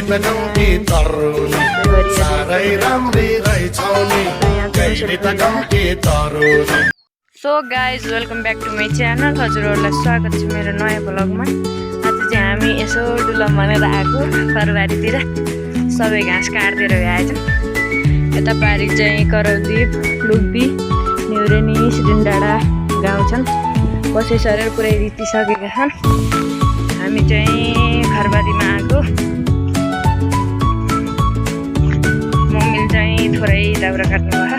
गीत गाउँकी तरुनी साह्रै राम्री रहेछौ नि गीत गाउँकी तरुनी। So guys welcome back to my channel. हजुरहरूलाई स्वागत छ मेरो नयाँ ब्लगमा। आज चाहिँ हामी यसो डुलम भनेर आएको फरबारीतिर सबै घाँस काट्दै भ्याएछौँ। यता पारि चाहिँ करौदीप लुक्दी न्युरेनी सिडिन डाँडा गाउँ छन्। बसै सरेर पुरै रितिसकेका छन्। हामी चाहिँ खरबारीमा आएको। मम्मीले चाहिँ थोरै दाउरा काट्नु भयो।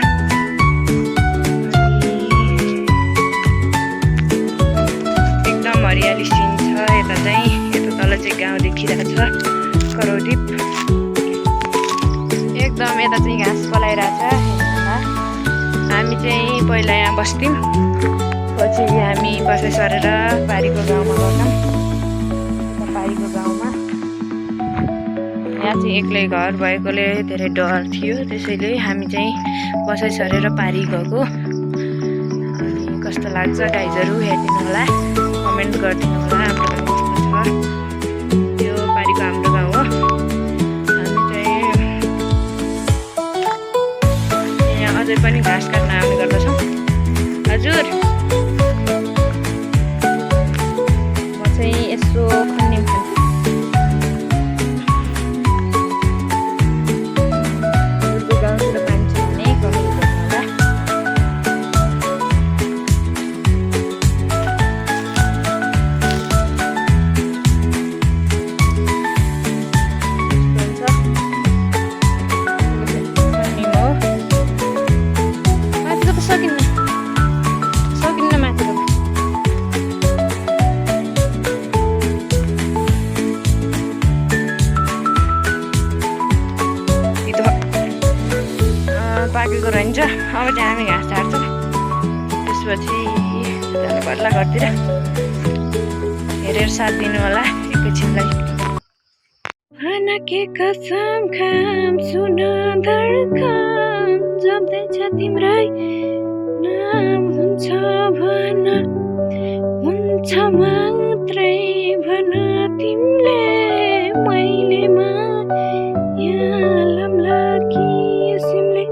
एकदम हरियाली सिन छ। यता चाहिँ यता तल चाहिँ गाउँ देखिरहेको छ करौदीप। एकदम यता चाहिँ घाँस पलाइरहेछ। हामी चाहिँ पहिला यहाँ बस्थ्यौँ, पछि हामी बसै सरेर पारीको गाउँमा गयौँ। पारीको गाउँमा यहाँ चाहिँ एक्लै घर भएकोले धेरै डर थियो, त्यसैले हामी चाहिँ बसै सरेर पारी गएको। अनि कस्तो लाग्छ गाइजहरू हेरिदिनु होला, कमेन्ट गरिदिनु होला। हाम्रो गाउँ कस्तो छ, त्यो पारीको हाम्रो गाउँ हो। हामी चाहिँ यहाँ अझै पनि घाँस काट्न आउने गर्दछौँ। हजुर म चाहिँ यसो खन्ने गाउँतिर मान्छे भने कमेन्ट गर्नु होला। माथिको त सकिन्न माथिको। पाकेको रहन्छ। अब चाहिँ हामी घाँस झार्छौँ, त्यसपछि जानु पर्ला घरतिर। हेरेर साथ दिनु होला एकैछिनलाई। खाना के कसम खाम सुन धड्कन जप्दैछ तिम्रै नाम हुन्छ भन, हुन्छ मात्रै भन तिमीले मैले मायालमला कि सिमले।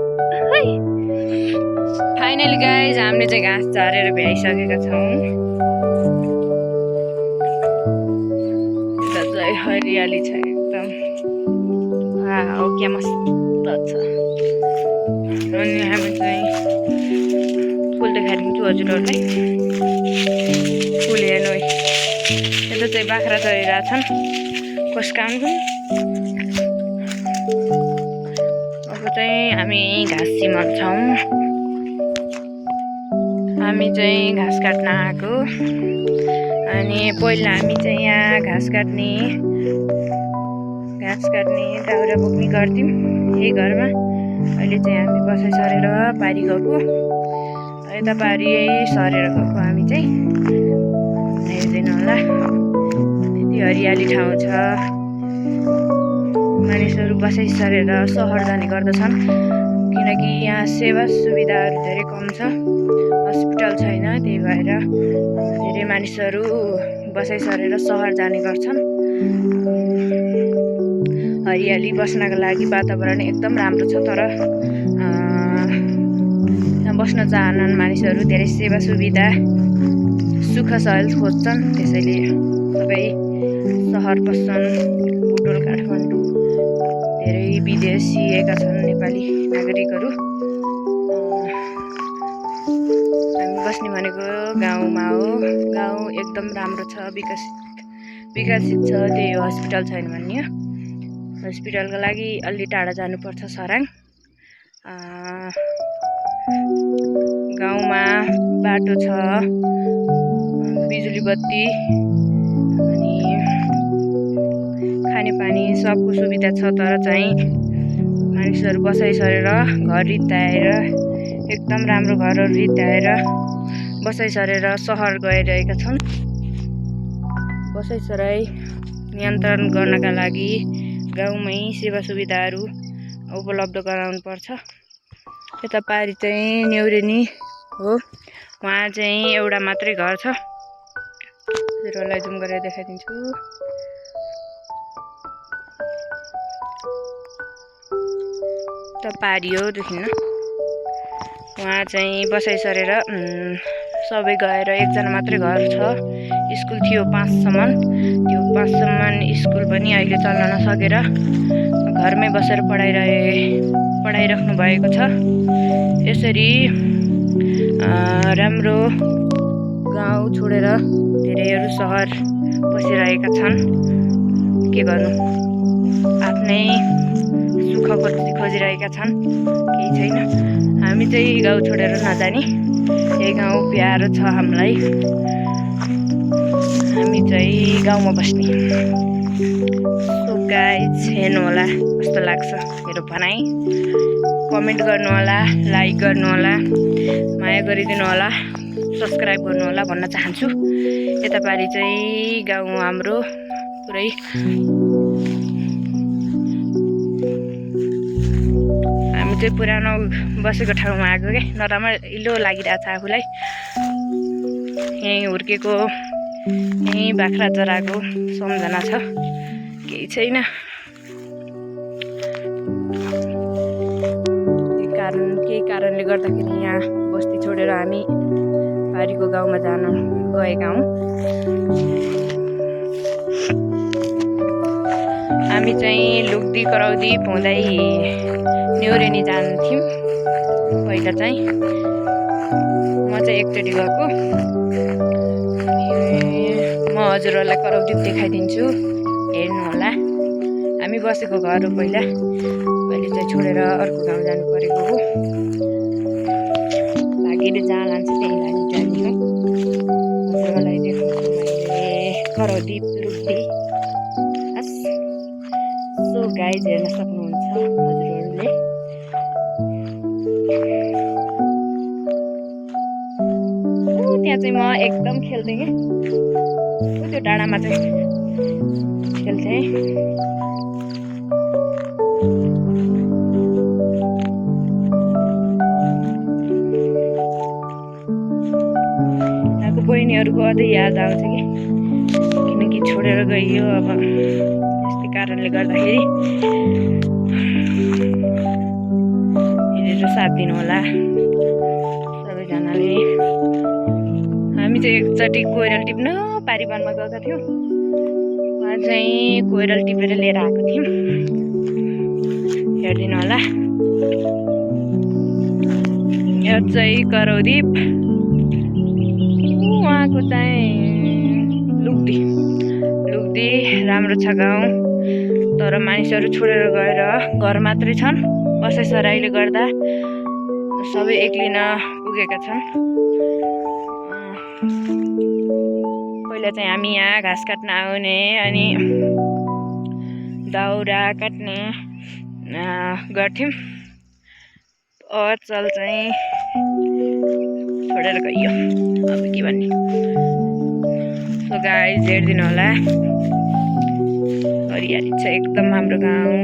फाइनली गाइज हामीले चाहिँ घाँस झारेर भ्याइसकेका छौँ। चाहिँ हरियाली छ एकदम। क्या मस्त छ। अनि हामी चाहिँ फुल देखाइदिन्छु हजुरहरूलाई। फुल हेर्नु है, यता चाहिँ बाख्रा चरिरहेछन् कसकानको। अब चाहिँ हामी घाँस सिमल्छौँ। हामी चाहिँ घाँस काट्न आएको। अनि पहिला हामी चाहिँ यहाँ घाँस काट्ने दाउरा बोक्ने गर्थ्यौँ यही घरमा। अहिले चाहिँ हामी बसाइ सरेर पारी गएको। यता पारी सरेर गएको हामी चाहिँ। हेरिदिनु होला, यति हरियाली ठाउँ छ। मानिसहरू बसाइ सरेर सहर जाने गर्दछन्, किनकि यहाँ सेवा सुविधाहरू धेरै कम छ। हस्पिटल छैन, त्यही भएर धेरै मानिसहरू बसाइ सरेर सहर जाने गर्छन्। हरियाली बस्नका लागि वातावरण एकदम राम्रो छ, तर यहाँ बस्न चाहनन् मानिसहरू। धेरै सेवा सुविधा सुख सहल खोज्छन्, त्यसैले सबै सहर बस्छन्। बुटोल काठमाडौँ धेरै विदेशिएका छन् नेपाली नागरिकहरू। हामी बस्ने भनेको गाउँमा हो। गाउँ एकदम राम्रो छ, विकसित छ। त्यही हो, हस्पिटल छैन भन्ने हो। हस्पिटलको लागि अलि टाढा जानुपर्छ, सराङ। गाउँमा बाटो छ, बिजुली बत्ती अनि खानेपानी सबको सुविधा छ। तर चाहिँ मानिसहरू बसाइ सरेर घर रित्ताएर, एकदम राम्रो घरहरू रित्ताएर बसाइ सरेर सहर गइरहेका छन्। बसाइ सराई नियन्त्रण गर्नका लागि गाउँमै सेवा सुविधाहरू उपलब्ध गराउनुपर्छ। यता पारी चाहिँ न्युरेनी हो, वहाँ चाहिँ एउटा मात्रै घर छ। हजुरहरूलाई जुम गरेर देखाइदिन्छु। त पारी हो देखिन्न। उहाँ चाहिँ बसाइ सरेर सबै गएर एकजना मात्रै घर छ। स्कुल थियो 5सम्म, त्यो 5सम्म स्कुल पनि अहिले चल्न नसकेर घरमै बसेर पढाइराख्नु भएको छ। यसरी राम्रो गाउँ छोडेर धेरैहरू सहर बसिरहेका छन्। के गर्नु, आफ्नै सुख खोजिरहेका छन्, केही छैन। हामी चाहिँ गाउँ छोडेर नजाने, यही गाउँ प्यारो छ हामीलाई, हामी चाहिँ गाउँमा बस्ने। सो गाइज, हेर्नु होला कस्तो लाग्छ मेरो भनाइ। कमेन्ट गर्नु होला, लाइक गर्नु होला, माया गरिदिनु होला, सब्सक्राइब गर्नु होला भन्न चाहन्छु। यता पारि चाहिँ गाउँ हाम्रो पुरै हामी चाहिँ पुरानो बसेको ठाउँमा आएको के नरमाइलो लागिरहेछ आफूलाई। यहीँ हुर्केको, यहीँ बाख्रा चराको सम्झना छ, केही छैन। केही कारणले गर्दाखेरि यहाँ बस्ती छोडेर हामी पारीको गाउँमा जान गएका हौँ। हामी चाहिँ लुग्दी कराउदी हुँदै न्युरेनी जान्थ्यौँ पहिला चाहिँ। म चाहिँ एकचोटि गएको, म हजुरहरूलाई कराउदी देखाइदिन्छु, हेर्नु होला। हामी बसेको घर हो पहिला, अहिले चाहिँ छोडेर अर्को गाउँ जानु परेको हो। भागीले जहाँ लान्छ त्यहीँ जाने है। हजुरहरूलाई देखाउँछु मैले कराउदी लुग्दी। सो गाइज, हेर्न सक्नुहुन्छ हजुरहरूले। त्यहाँ चाहिँ म एकदम खेल्थेँ कि त्यो डाँडामा चाहिँ खेल्थेँ। यहाँको बहिनीहरूको अझै याद आउँछ कि, किनकि छोडेर गइयो अब यस्तै कारणले गर्दाखेरि। हेरेर साथ दिनु होला सबैजनाले। हामी चाहिँ एकचोटि कोइरल टिप्न पारीवनमा गएका थियौँ। उहाँ चाहिँ कोइरल टिपेर लिएर आएको थियौँ, हेरिदिनु होला। यो चाहिँ कराउदीप, उहाँको चाहिँ लुग्दी राम्रो छ गाउँ। तर मानिसहरू छोडेर गएर घर मात्रै छन्। बसाइ सराइले गर्दा सबै एक्लिन पुगेका छन्। पहिला चाहिँ हामी यहाँ घाँस काट्न आउने अनि दाउरा काट्ने गर्थ्यौँ। अचल चाहिँ छोडेर गइयो, अब के भन्ने। सो गाइज, हेरिदिनु होला। हरियाली छ एकदम हाम्रो गाउँ,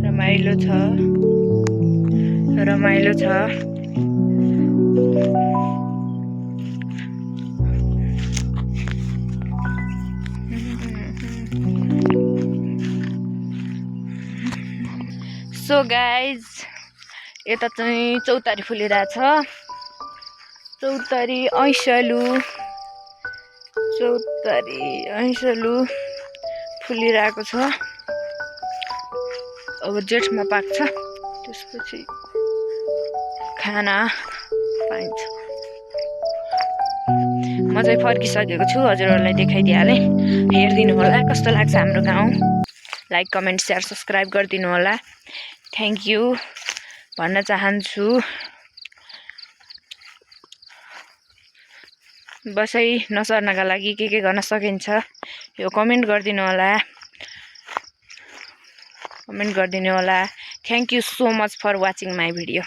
रमाइलो छ। सो गाइज, यता चाहिँ चौतारी फुलिरहेछ। चौतारी ऐँसलु फुलिरहेको छ। अब जेठमा पाक्छ, त्यसपछि खाना पाइन्छ। म चाहिँ फर्किसकेको छु, हजुरहरूलाई देखाइदिइहालेँ। हेरिदिनु होला कस्तो लाग्छ हाम्रो गाउँ। लाइक, कमेन्ट, सेयर, सब्सक्राइब गरिदिनु होला। थ्याङ्क यू भन्न चाहन्छु। बसाइ नसर्नका लागि के गर्न सकिन्छ यो कमेन्ट गरिदिनु होला। Thank you so much for watching my video.